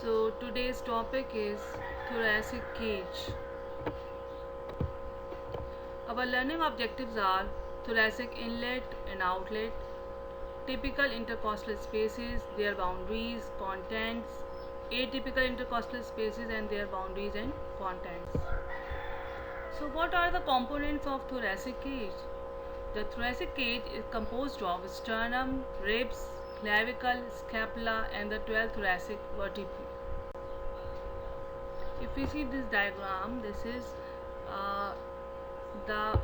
So today's topic is thoracic cage. Our learning objectives are thoracic inlet and outlet, typical intercostal spaces, their boundaries, contents, atypical intercostal spaces and their boundaries and contents. So what are the components of thoracic cage? The thoracic cage is composed of sternum, ribs, clavicle, scapula and the 12 thoracic vertebrae. If we see this diagram, this is uh, the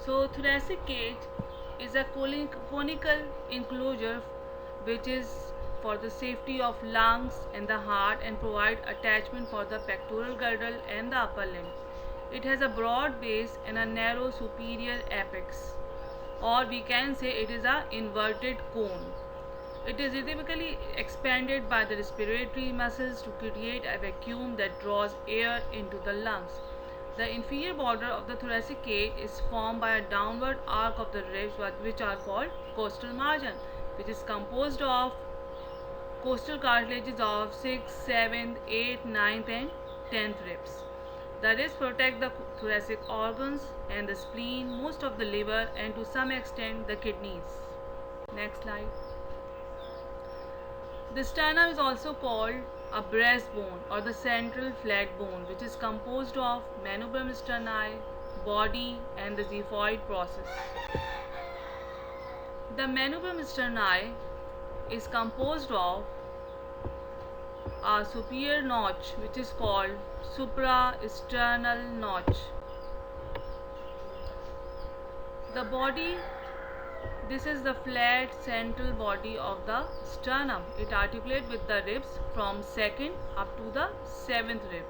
so thoracic cage is a conical enclosure which is for the safety of lungs and the heart and provide attachment for the pectoral girdle and the upper limb. It has a broad base and a narrow superior apex, or we can say it is a inverted cone. It is typically expanded by the respiratory muscles to create a vacuum that draws air into the lungs. The inferior border of the thoracic cage is formed by a downward arc of the ribs, which are called costal margin, which is composed of costal cartilages of 6th, 7th, 8th, 9th and 10th ribs. The ribs protect the thoracic organs and the spleen, most of the liver and to some extent the kidneys. Next slide. The sternum is also called a breastbone or the central flat bone, which is composed of manubrium sterni, body and the xiphoid process. The manubrium sterni is composed of a superior notch which is called suprasternal notch. The body, this is the flat central body of the sternum. It articulates with the ribs from 2nd up to the 7th rib.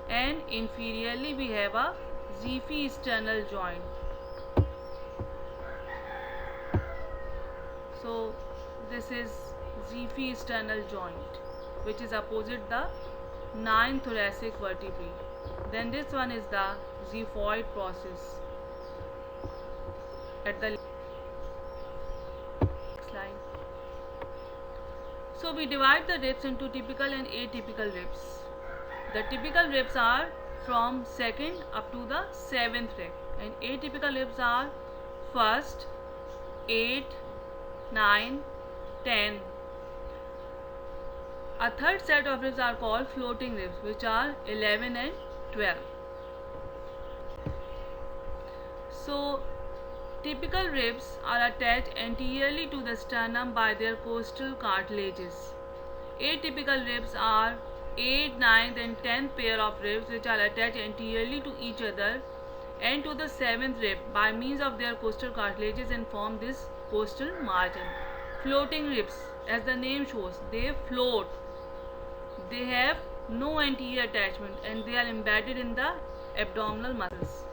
And inferiorly we have a xiphisternal joint. So this is xiphisternal joint, which is opposite the 9th thoracic vertebrae. Then this one is the xiphoid process at the line. So we divide the ribs into typical and atypical ribs. The typical ribs are from 2nd up to the 7th rib, and atypical ribs are 1st, 8, 9, 10. A third set of ribs are called floating ribs, which are 11 and 12. So typical ribs are attached anteriorly to the sternum by their costal cartilages. Atypical ribs are 8th, 9th and 10th pair of ribs which are attached anteriorly to each other and to the 7th rib by means of their costal cartilages and form this costal margin. Floating ribs, as the name shows, they float. They have no anterior attachment and they are embedded in the abdominal muscles.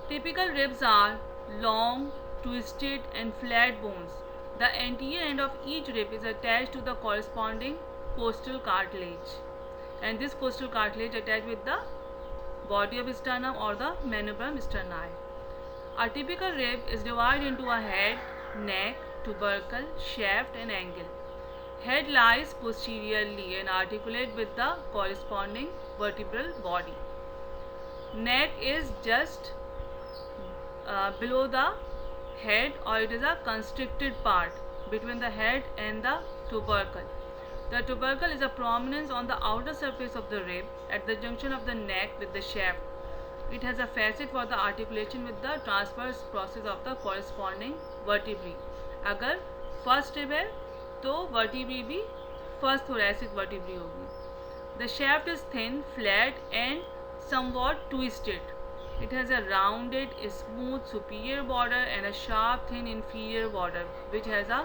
Typical ribs are long, twisted and flat bones. The anterior end of each rib is attached to the corresponding costal cartilage, and this costal cartilage attached with the body of sternum or the manubrium sterni. A typical rib is divided into a head, neck, tubercle, shaft and angle. Head lies posteriorly and articulate with the corresponding vertebral body. Neck is just below the head, or it is a constricted part between the head and the tubercle. The tubercle is a prominence on the outer surface of the rib at the junction of the neck with the shaft. It has a facet for the articulation with the transverse process of the corresponding vertebrae. अगर first rib है तो vertebrae भी first thoracic vertebrae होगी. The shaft is thin, flat and somewhat twisted. It has a rounded, smooth superior border and a sharp, thin inferior border which has a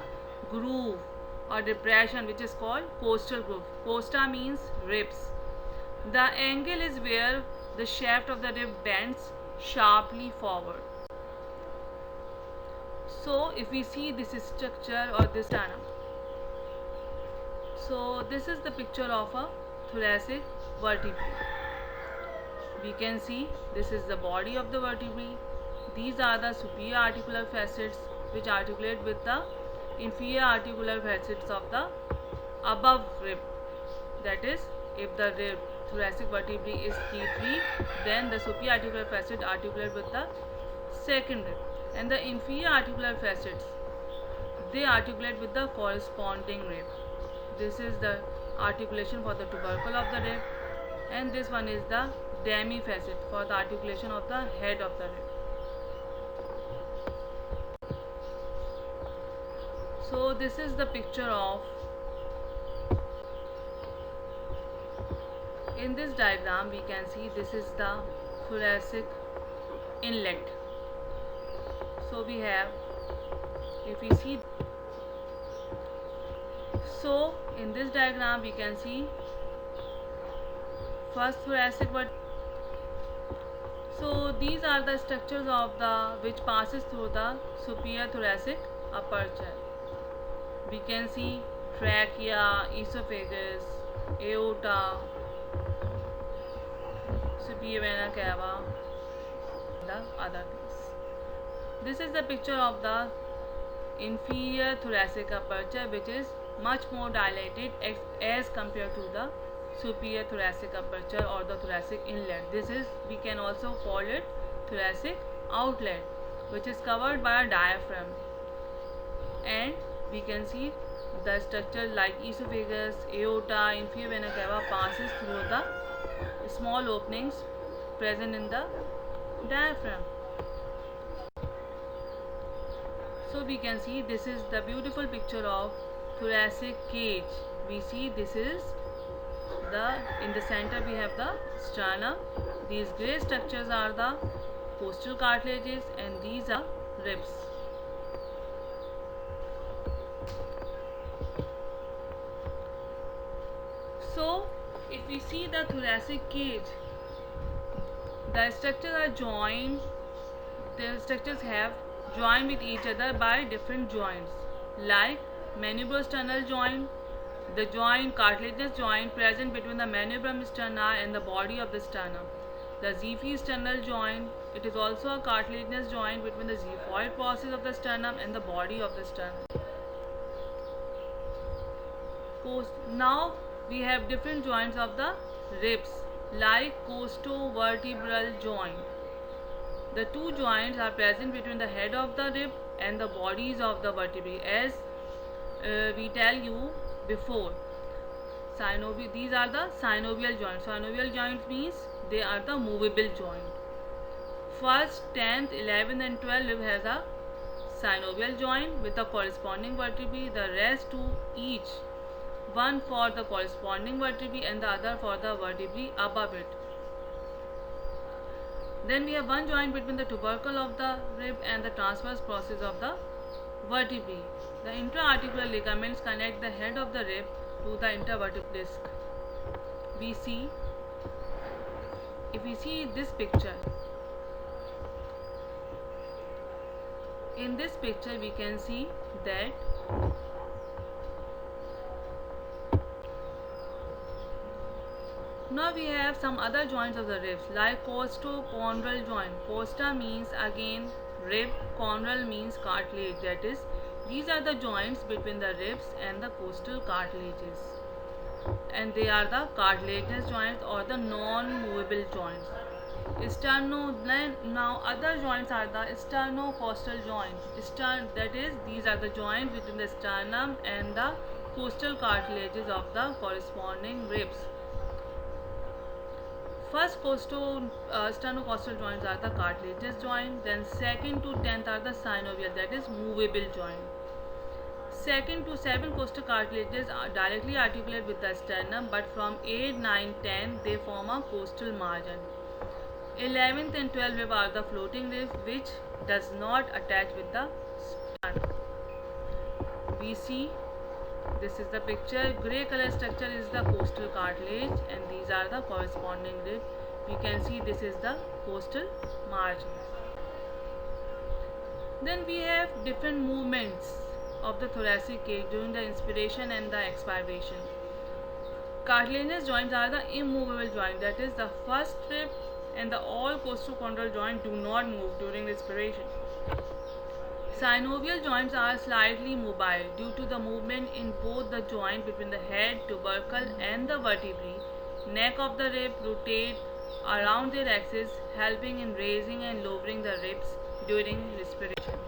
groove or depression which is called costal groove. Costa means ribs. The angle is where the shaft of the rib bends sharply forward. So if we see this structure or this sternum, so this is the picture of a thoracic vertebrae. We can see this is the body of the vertebrae. These are the superior articular facets which articulate with the inferior articular facets of the above rib. That is, if the rib thoracic vertebrae is T3, then the superior articular facet articulate with the second rib, and the inferior articular facets, they articulate with the corresponding rib. This is the articulation for the tubercle of the rib, and this one is the demi facet for the articulation of the head of the rib. So this is the picture of, in this diagram we can see this is the thoracic inlet. So we have, if we see, so in this diagram we can see first thoracic vertebrae. So these are the structures of the which passes through the superior thoracic aperture. We can see trachea, esophagus, aorta, superior vena cava, the other things. This is the picture of the inferior thoracic aperture, which is much more dilated as compared to the superior thoracic aperture or the thoracic inlet. This is, we can also call it thoracic outlet, which is covered by a diaphragm, and we can see the structure like esophagus, aorta, inferior vena cava passes through the small openings present in the diaphragm. So we can see this is the beautiful picture of thoracic cage. We see this is the, in the center we have the sternum. These grey structures are the costal cartilages, and these are ribs. So if we see the thoracic cage, the structures are joined, the structures have joined with each other by different joints like manubrosternal joint, the joint, cartilaginous joint present between the manubrium sterna and the body of the sternum. The xiphisternal joint, it is also a cartilaginous joint between the xiphoid process of the sternum and the body of the sternum. Now we have different joints of the ribs like costovertebral joint. The two joints are present between the head of the rib and the bodies of the vertebrae, as we tell you before. These are the synovial joints. Synovial joints means they are the movable joint. First, 10th, 11th and 12th has a synovial joint with the corresponding vertebrae, the rest two each, one for the corresponding vertebrae and the other for the vertebrae above it. Then we have one joint between the tubercle of the rib and the transverse process of the vertebrae. The intra-articular ligaments connect the head of the rib to the intervertebral disc. We see, if we see this picture, in this picture we can see that now we have some other joints of the ribs like costochondral joint. Costa means again rib, chondral means cartilage, that is, these are the joints between the ribs and the costal cartilages, and they are the cartilaginous joints or the non-movable joints. Now other joints are the sternocostal joints. That is, these are the joints between the sternum and the costal cartilages of the corresponding ribs. First sternocostal joints are the cartilaginous joint, then 2nd to 10th are the synovial, that is movable joint. 2nd to 7th costal cartilages are directly articulate with the sternum, but from 8, 9, 10 they form a costal margin. 11th and 12th rib are the floating rib which does not attach with the sternum. We see, this is the picture, grey color structure is the costal cartilage and these are the corresponding rib. We can see this is the costal margin. Then we have different movements of the thoracic cage during the inspiration and the expiration. Cartilaginous joints are the immovable joint, that is, the first rib and the all costochondral joint do not move during respiration. Synovial joints are slightly mobile due to the movement in both the joint between the head, tubercle and the vertebrae. Neck of the rib rotate around their axis, helping in raising and lowering the ribs during respiration.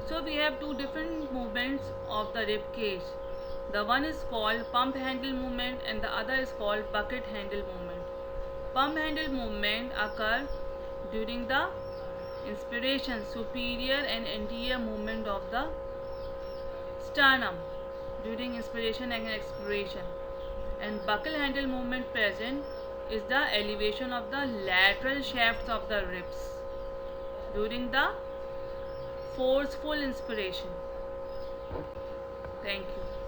So we have two different movements of the rib cage. The one is called pump handle movement and the other is called bucket handle movement. Pump handle movement occur during the inspiration, superior and anterior movement of the sternum during inspiration and expiration, and buccal handle movement present is the elevation of the lateral shafts of the ribs during the forceful inspiration. Thank you.